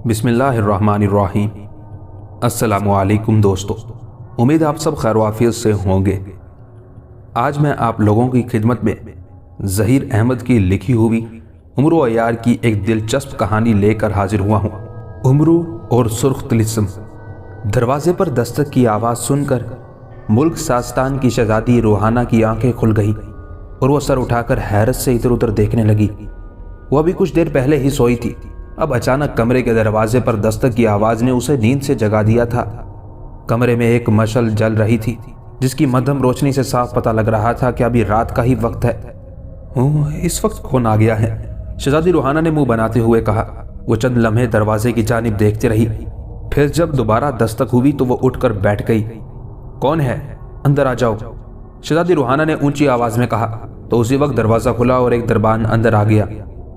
बिस्मिल्लाहिर्रहमानिर्रहीम। अस्सलामुअलैकुम दोस्तों, उम्मीद आप सब खैर वाफियत से होंगे। आज मैं आप लोगों की खिदमत में ज़हीर अहमद की लिखी हुई उम्र व यार की एक दिलचस्प कहानी लेकर हाजिर हुआ हूँ। उम्र और सुर्ख तिलिस्म। दरवाजे पर दस्तक की आवाज़ सुनकर मुल्क सास्तान की शहजादी रूहाना की आंखें खुल गई और वह सर उठाकर हैरत से इधर उधर देखने लगी। वह अभी कुछ देर पहले ही सोई थी, अब अचानक कमरे के दरवाजे पर दस्तक की आवाज़ ने उसे नींद से जगा दिया था। कमरे में एक मशल जल रही थी जिसकी मध्यम रोशनी से साफ पता लग रहा था कि अभी रात का ही वक्त है। इस वक्त कौन आ गया है? शहजादी रूहाना ने मुंह बनाते हुए कहा। वो चंद लम्हे दरवाजे की जानिब देखती रही, फिर जब दोबारा दस्तक हुई तो वो उठकर बैठ गई। कौन है? अंदर आ जाओ, शहजादी रूहाना ने ऊंची आवाज में कहा। तो उसी वक्त दरवाजा खुला और एक दरबान अंदर आ गया।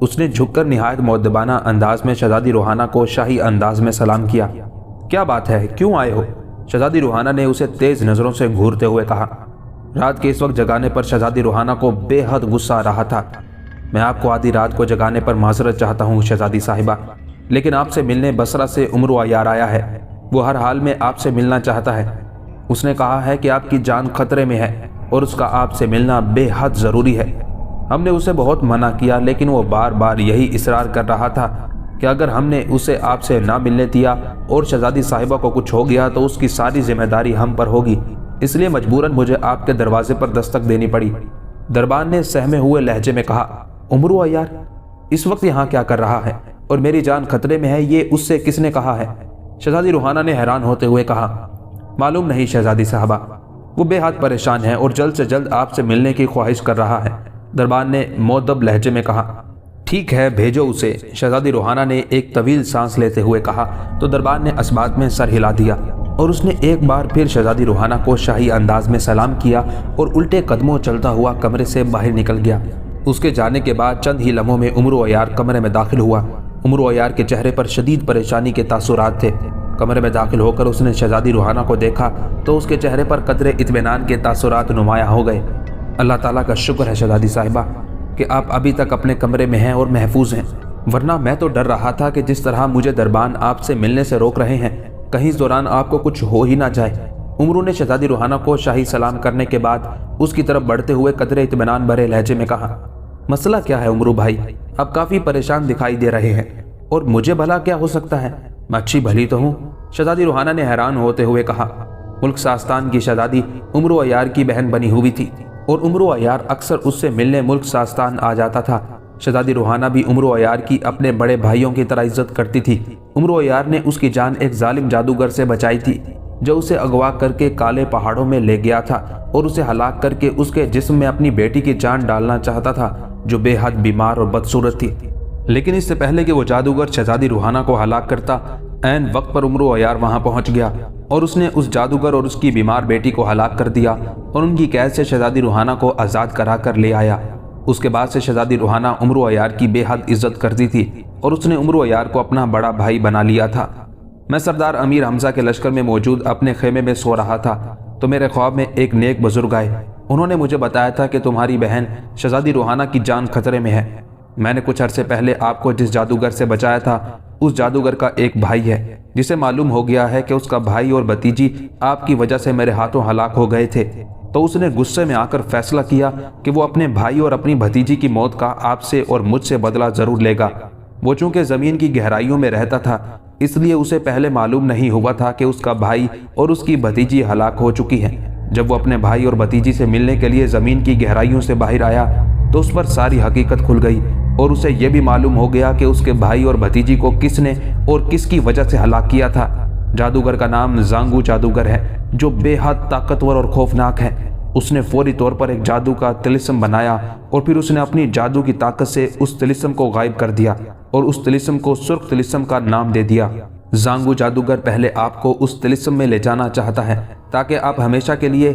उसने झुककर निहायत मुअद्दबाना अंदाज में शहजादी रूहाना को शाही अंदाज में सलाम किया। क्या बात है, क्यों आए हो? शहजादी रूहाना ने उसे तेज नजरों से घूरते हुए कहा। रात के इस वक्त जगाने पर शहजादी रूहाना को बेहद गुस्सा आ रहा था। मैं आपको आधी रात को जगाने पर माजरत चाहता हूँ शहजादी साहिबा, लेकिन आपसे मिलने बसरा से उम्र यार आया है। वो हर हाल में आपसे मिलना चाहता है। उसने कहा है कि आपकी जान खतरे में है और उसका आपसे मिलना बेहद ज़रूरी है। हमने उसे बहुत मना किया, लेकिन वो बार बार यही इसरार कर रहा था कि अगर हमने उसे आपसे ना मिलने दिया और शहजादी साहिबा को कुछ हो गया तो उसकी सारी जिम्मेदारी हम पर होगी। इसलिए मजबूरन मुझे आपके दरवाजे पर दस्तक देनी पड़ी। दरबान ने सहमे हुए लहजे में कहा। उम्र यार इस वक्त यहाँ क्या कर रहा है और मेरी जान खतरे में है, ये उससे किसने कहा है? शहजादी रूहाना ने हैरान होते हुए कहा। मालूम नहीं शहजादी साहबा, वो बेहद परेशान है और जल्द से जल्द आपसे मिलने की ख्वाहिश कर रहा है, दरबान ने मुअद्दब लहजे में कहा। ठीक है, भेजो उसे, शहजादी रूहाना ने एक तवील सांस लेते हुए कहा। तो दरबान ने असबात में सर हिला दिया और उसने एक बार फिर शहजादी रूहाना को शाही अंदाज में सलाम किया और उल्टे कदमों चलता हुआ कमरे से बाहर निकल गया। उसके जाने के बाद चंद ही लम्हों में उम्र यार कमरे में दाखिल हुआ। उम्र यार के चेहरे पर शदीद परेशानी के तासुरात थे। कमरे में दाखिल होकर उसने शहजादी रूहाना को देखा तो उसके चेहरे पर कदरे इत्मीनान के तासुरात नुमाया हो गए। अल्लाह ताला का शुक्र है शहजादी साहिबा कि आप अभी तक अपने कमरे में हैं और महफूज हैं, वरना मैं तो डर रहा था कि जिस तरह मुझे दरबान आपसे मिलने से रोक रहे हैं, कहीं इस दौरान आपको कुछ हो ही ना जाए। उम्र ने शहजादी रूहाना को शाही सलाम करने के बाद उसकी तरफ बढ़ते हुए कदरे इत्मीनान भरे लहजे में कहा। मसला क्या है उम्र भाई? आप काफ़ी परेशान दिखाई दे रहे हैं और मुझे भला क्या हो सकता है? मैं अच्छी भली तो हूँ, शहजादी रूहाना ने हैरान होते हुए कहा। मुल्क सास्तान की शहजादी उम्र यार की बहन बनी हुई थी और उम्र यार अक्सर उससे मिलने मुल्क सास्तान आ जाता था। शहजादी रूहाना भी उम्र यार की अपने बड़े भाइयों की तरह इज्जत करती थी। उम्र यार ने उसकी जान एक जालिम जादूगर से बचाई थी जो उसे अगवा करके काले पहाड़ों में ले गया था और उसे हलाक करके उसके जिस्म में अपनी बेटी की जान डालना चाहता था जो बेहद बीमार और बदसूरत थी। लेकिन इससे पहले कि वो जादूगर शहजादी रूहाना को हलाक करता, ऐन वक्त पर उम्र यार वहां पहुंच गया और उसने उस जादूगर और उसकी बीमार बेटी को हलाक कर दिया और उनकी कैद से शहजादी रूहाना को आज़ाद करा कर ले आया। उसके बाद से शहजादी रूहाना उम्र यार की बेहद इज्जत करती थी और उसने उम्र यार को अपना बड़ा भाई बना लिया था। मैं सरदार अमीर हमजा के लश्कर में मौजूद अपने खेमे में सो रहा था तो मेरे ख्वाब में एक नेक बुजुर्ग आए। उन्होंने मुझे बताया था कि तुम्हारी बहन शहजादी रूहाना की जान खतरे में है। मैंने कुछ अरसे पहले आपको जिस जादूगर से बचाया था, उस जादूगर का एक भाई है जिसे मालूम हो गया है कि उसका भाई और भतीजी आपकी वजह से मेरे हाथों हलाक हो गए थे। तो उसने गुस्से में आकर फैसला किया कि वो अपने भाई और अपनी भतीजी की मौत का आपसे और मुझसे बदला जरूर लेगा। वो चूंकि ज़मीन की गहराइयों में रहता था, इसलिए उसे पहले मालूम नहीं हुआ था कि उसका भाई और उसकी भतीजी हलाक हो चुकी है। जब वो अपने भाई और भतीजी से मिलने के लिए ज़मीन की गहराइयों से बाहर आया तो उस पर सारी हकीकत खुल गई और उसे यह भी मालूम हो गया कि उसके भाई और भतीजी को किसने और किसकी वजह से हलाक किया था। जादूगर का नाम जांगू जादूगर है जो बेहद ताकतवर और खौफनाक है। उसने फौरी तौर पर एक जादू का तिलिस्म बनाया और फिर उसने अपनी जादू की ताकत से उस तिलिस्म को गायब कर दिया और उस तिलिस्म को सुर्ख तिलिस्म का नाम दे दिया। जांगू जादूगर पहले आपको उस तिलिस्म में ले जाना चाहता है ताकि आप हमेशा के लिए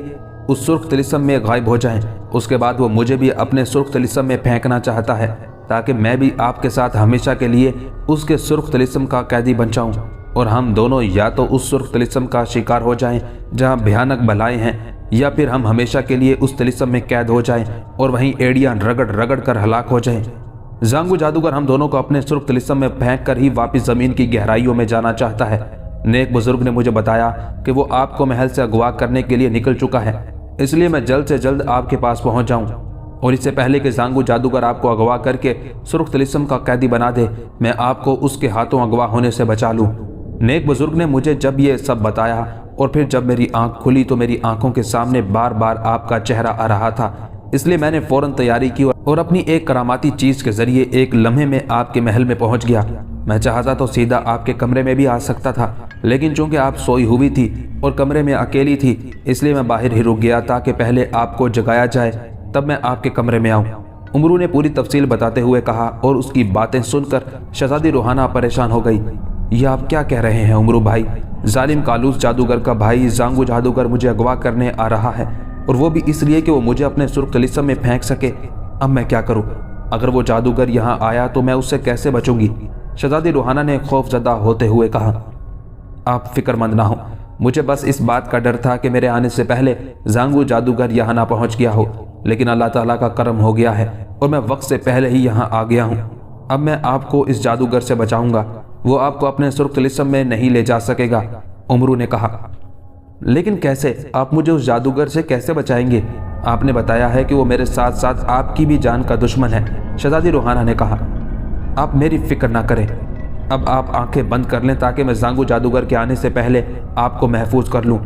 उस सुर्ख तिलिस्म में गायब हो जाएं। उसके बाद वो मुझे भी अपने सुर्ख तिलिस्म में फेंकना चाहता है ताकि मैं भी आपके साथ हमेशा के लिए उसके सुर्ख तिलिस्म का कैदी बन जाऊं और हम दोनों या तो उस सुर्ख तिलिस्म का शिकार हो जाएं जहां भयानक बलाएं हैं, या फिर हम हमेशा के लिए उस तिलिस्म में कैद हो जाएं और वहीं एड़ियां रगड़ रगड़ कर हलाक हो जाएं। जांगू जादूगर हम दोनों को अपने सुर्ख तिलिस्म में फेंक कर ही वापस जमीन की गहराइयों में जाना चाहता है। नेक बुजुर्ग ने मुझे बताया कि वो आपको महल से अगवा करने के लिए निकल चुका है, इसलिए मैं जल्द से जल्द आपके पास पहुंच जाऊं और इससे पहले कि जांगू जादूगर आपको अगवा करके सुर्ख तिलिस्म का कैदी बना दे, मैं आपको उसके हाथों अगवा होने से बचा लूं। नेक बुजुर्ग ने मुझे जब ये सब बताया और फिर जब मेरी आंख खुली तो मेरी आंखों के सामने बार बार आपका चेहरा आ रहा था, इसलिए मैंने फौरन तैयारी की और अपनी एक करामाती चीज के जरिए एक लम्हे में आपके महल में पहुंच गया। मैं चाहता तो सीधा आपके कमरे में भी आ सकता था, लेकिन चूंकि आप सोई हुई थी और कमरे में अकेली थी, इसलिए मैं बाहर ही रुक गया ताकि पहले आपको जगाया जाए तब मैं आपके कमरे में आऊं। उमरू ने पूरी तफसील बताते हुए कहा और उसकी बातें सुनकर शहजादी रूहाना परेशान हो गई। ये आप क्या कह रहे हैं उमरू भाई? जालिम कालूस जादूगर का भाई जांगू जादूगर मुझे अगवा करने आ रहा है, और वो भी इसलिए कि वो मुझे अपने सुर्ख तिलिस्म में फेंक सके। अब मैं क्या करूं? अगर वो जादूगर यहाँ आया तो मैं उससे कैसे बचूंगी? शहजादी रूहाना ने खौफजदा होते हुए कहा। आप फिक्रमंद ना हो, मुझे बस इस बात का डर था कि मेरे आने से पहले जांगू जादूगर यहाँ ना पहुँच गया हो, लेकिन अल्लाह ताला का करम हो गया है और मैं वक्त से पहले ही यहाँ आ गया हूँ। अब मैं आपको इस जादूगर से बचाऊंगा, वो आपको अपने सुर्ख तिलिस्म में नहीं ले जा सकेगा। उमरू ने कहा, लेकिन कैसे? आप मुझे उस जादूगर से कैसे बचाएंगे? आपने बताया है कि वो मेरे साथ साथ आपकी भी जान का दुश्मन है। शहजादी रूहाना ने कहा, आप मेरी फिक्र ना करें, अब आप आंखें बंद कर लें ताकि मैं जांगू जादूगर के आने से पहले आपको महफूज कर लूं।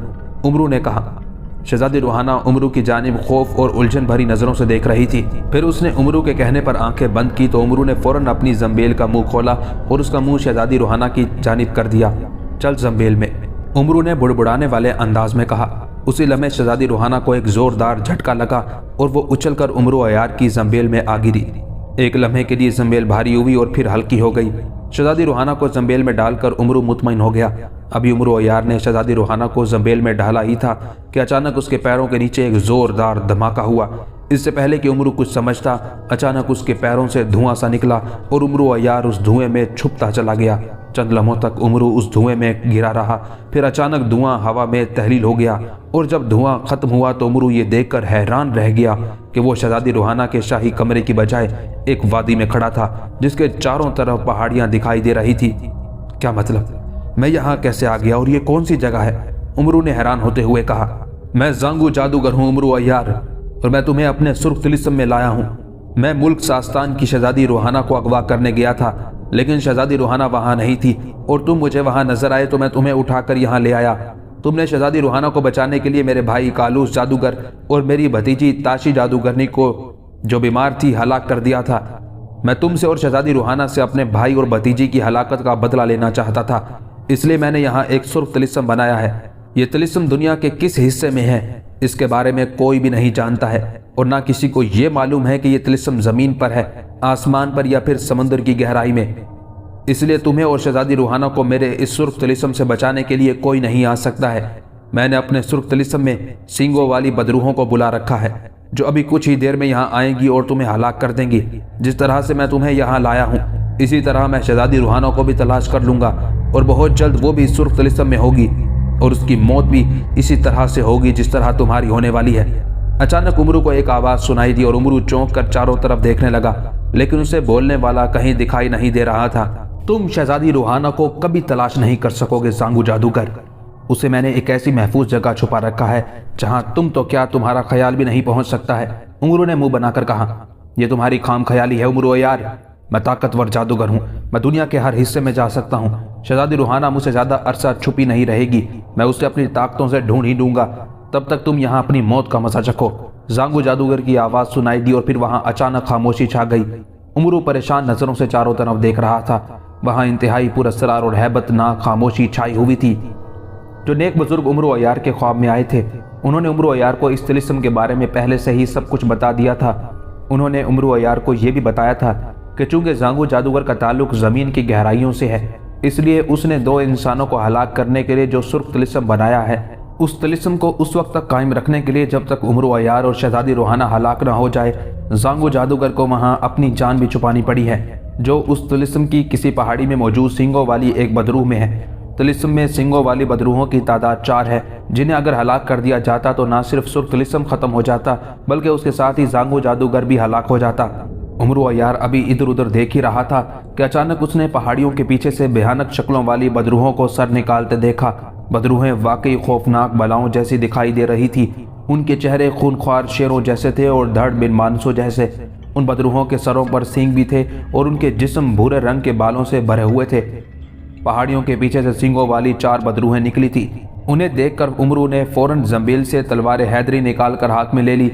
उमरू ने कहा। शहजादी रूहाना उमरू की जानिब खौफ और उलझन भरी नजरों से देख रही थी। फिर उसने उमरू के कहने पर आंखें बंद की तो उमरू ने फौरन अपनी जंबेल का मुंह खोला और उसका मुंह शहजादी रूहाना की जानिब कर दिया। चल जंबेल में, उमरू ने बुड़बुड़ाने वाले अंदाज में कहा। उसी लम्हे शहजादी रूहाना को एक जोरदार झटका लगा और वो उछलकर उमरू अयार की जंबेल में आ गिरी। एक लम्हे के लिए जंबेल भारी हुई और फिर हल्की हो गई। शहजादी रूहाना को जंबेल में डालकर उमरू मुतमईन हो गया। अभी उमरू अयार ने शहजादी रूहाना को जंबेल में डाला ही था कि अचानक उसके पैरों के नीचे एक जोरदार धमाका हुआ। इससे पहले कि उमरू कुछ समझता, अचानक उसके पैरों से धुआं सा निकला और उमरू अयार उस धुएं में छुपता चला गया। चंद लम्हों तक उमरू उस धुएं में गिरा रहा, फिर अचानक धुआं हवा में तहलील हो गया और जब धुआं खत्म हुआ तो उमरू ये देखकर हैरान रह गया कि वो शहजादी रूहाना के शाही कमरे की बजाय एक वादी में खड़ा था जिसके चारों तरफ पहाड़ियां दिखाई दे रही थी। क्या मतलब? मैं यहाँ कैसे आ गया और ये कौन सी जगह है? उमरू ने हैरान होते हुए कहा। मैं जांगू जादूगर हूँ उमरू अयार, और मैं तुम्हें अपने सुर्ख तिलिस्म में लाया हूँ। मैं मुल्क सास्तान की शहजादी रूहाना को अगवा करने गया था, लेकिन शहजादी रूहाना वहां नहीं थी और तुम मुझे वहां नजर आए तो मैं तुम्हें उठाकर यहाँ ले आया। तुमने शहजादी रूहाना को बचाने के लिए मेरे भाई कालूस जादूगर और मेरी भतीजी ताशी जादूगरनी को, जो बीमार थी, हलाक कर दिया था। मैं तुमसे और शहजादी रूहाना से अपने भाई और भतीजी की हलाकत का बदला लेना चाहता था, इसलिए मैंने यहाँ एक सुर्ख तिलिस्म बनाया है। ये तिलिस्म दुनिया के किस हिस्से में है इसके बारे में कोई भी नहीं जानता है, और ना किसी को ये मालूम है कि ये तिलिस्म जमीन पर है, आसमान पर या फिर समंदर की गहराई में। इसलिए तुम्हें और शहजादी रूहाना को मेरे इस सुर्ख तिलिस्म से बचाने के लिए कोई नहीं आ सकता है। मैंने अपने सुर्ख तिलिस्म में सींगों वाली बदरूहों को बुला रखा है, जो अभी कुछ ही देर में यहाँ आएंगी और तुम्हें हलाक कर देंगी। जिस तरह से मैं तुम्हें यहाँ लाया हूँ, इसी तरह मैं शहजादी रूहाना को भी तलाश कर लूंगा और बहुत जल्द वो भी सुर्ख तिलिस्म में होगी, और उसकी मौत भी इसी तरह से होगी जिस तरह तुम्हारी होने वाली है। अचानक उमरू को एक आवाज सुनाई दी और उमरू चौंक कर चारों तरफ देखने लगा, लेकिन उसे बोलने वाला कहीं दिखाई नहीं दे रहा था। तुम शहजादी रूहाना को कभी तलाश नहीं कर सकोगे जांगू जादूगर। उसे मैंने एक ऐसी महफूज जगह छुपा रखा है जहां तुम तो क्या, तुम्हारा ख्याल भी नहीं पहुंच सकता है। उमरू ने मुंह बनाकर कहा। यह तुम्हारी खाम ख्याली है उमरू यार, मैं ताकतवर जादूगर हूँ, मैं दुनिया के हर हिस्से में जा सकता हूँ। शहजादी रूहाना मुझसे ज्यादा अरसा छुपी नहीं रहेगी, मैं उसे अपनी ताकतों से ढूंढ ही दूंगा। तब तक तुम यहाँ अपनी मौत का मजा चखो। जांगू जादूगर की आवाज सुनाई दी और फिर वहाँ अचानक खामोशी छा गई। उमरू परेशान नजरों से चारों तरफ देख रहा था। वहाँ इंतहाई पुरस्कार और हैबतनाक खामोशी छाई हुई थी। जो नेक बुजुर्ग उमरू अयार के ख्वाब में आए थे, उन्होंने उमरू अयार को इस तिलिस्म के बारे में पहले से ही सब कुछ बता दिया था। उन्होंने उमरू अयार को यह भी बताया था कि चूंकि जांगू जादूगर का ताल्लुक जमीन की गहराइयों से है, इसलिए उसने दो इंसानों को हलाक करने के लिए जो सुर्ख तिलिस्म बनाया है, उस तिलिस्म को उस वक्त तक कायम रखने के लिए जब तक उमरू अयार और शहजादी रूहाना हलाक न हो जाए, जांगू जादूगर को वहाँ अपनी जान भी छुपानी पड़ी है, जो उस तिलिस्म की किसी पहाड़ी में मौजूद सींगों वाली एक बदरूह में है। तिलिस्म में सींगों वाली बदरूहों की तादाद 4 है, जिन्हें अगर हलाक कर दिया जाता तो ना सिर्फ सुर्ख तिलिस्म खत्म हो जाता, बल्कि उसके साथ ही जांगू जादूगर भी हलाक हो जाता। उमरू अय्यार अभी इधर उधर देख ही रहा था कि अचानक उसने पहाड़ियों के पीछे से भयानक शक्लों वाली बदरूहों को सर निकालते देखा। बदरूहें वाकई खौफनाक बलाओं जैसी दिखाई दे रही थी। उनके चेहरे खूनख्वार शेरों जैसे थे और धड़ बिन मानसों जैसे। उन बदरूहों के सरों पर सींग भी थे और उनके जिस्म भूरे रंग के बालों से भरे हुए थे। पहाड़ियों के पीछे से सींगों वाली 4 बदरूहें निकली थी। उन्हें देखकर उमरू ने फौरन जंबील से तलवार हैदरी निकाल कर हाथ में ले ली।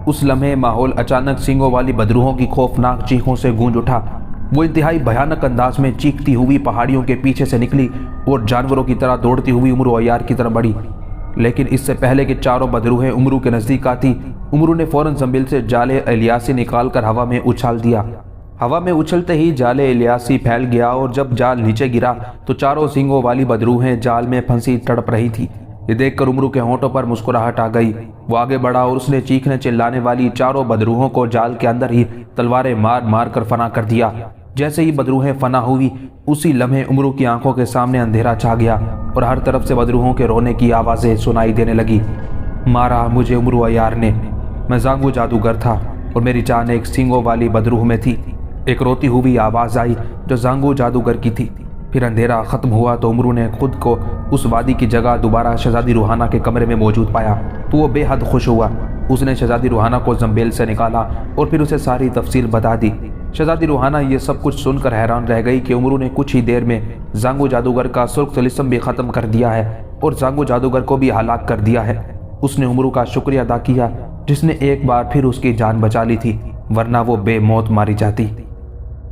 उस लम्हे माहौल अचानक सींगों वाली बदरूहों की खौफनाक चीखों से गूंज उठा। वो इंतहाई भयानक अंदाज में चीखती हुई पहाड़ियों के पीछे से निकली और जानवरों की तरह दौड़ती हुई उमरू अय्यार की तरफ बढ़ी। लेकिन इससे पहले कि चारों बदरूहें उमरू के नज़दीक आती, उमरू ने फौरन जंबील से जाले इलियासी निकालकर हवा में उछाल दिया। हवा में उछलते ही जाले इलियासी फैल गया और जब जाल नीचे गिरा तो चारों सींगों वाली बदरूहें जाल में फंसी तड़प रही थी। ये देखकर उमरू के होंठों पर मुस्कुराहट आ गई। वो आगे बढ़ा और उसने चीखने चिल्लाने वाली चारों बदरूहों को जाल के अंदर ही तलवारें मार मार कर फना कर दिया। जैसे ही बदरूहें फना हुई, उसी लम्हे उमरू की आंखों के सामने अंधेरा छा गया और हर तरफ से बदरूहों के रोने की आवाज़ें सुनाई देने लगी। मारा मुझे उमरू अय्यार ने, मैं जांगू जादूगर था और मेरी जान एक सींगों वाली बदरूह में थी। एक रोती हुई आवाज़ आई जो जांगू जादूगर की थी। फिर अंधेरा ख़त्म हुआ तो उमरू ने खुद को उस वादी की जगह दोबारा शहजादी रूहाना के कमरे में मौजूद पाया तो वो बेहद खुश हुआ। उसने शहजादी रूहाना को जंबील से निकाला और फिर उसे सारी तफसील बता दी। शहजादी रूहाना ये सब कुछ सुनकर हैरान रह गई कि उमरू ने कुछ ही देर में जांगू जादूगर का सुर्ख तिलिस्म भी ख़त्म कर दिया है और जांगू जादूगर को भी हलाक कर दिया है। उसने उमरू का शुक्रिया अदा किया जिसने एक बार फिर उसकी जान बचा ली थी, वरना वो बेमौत मारी जाती।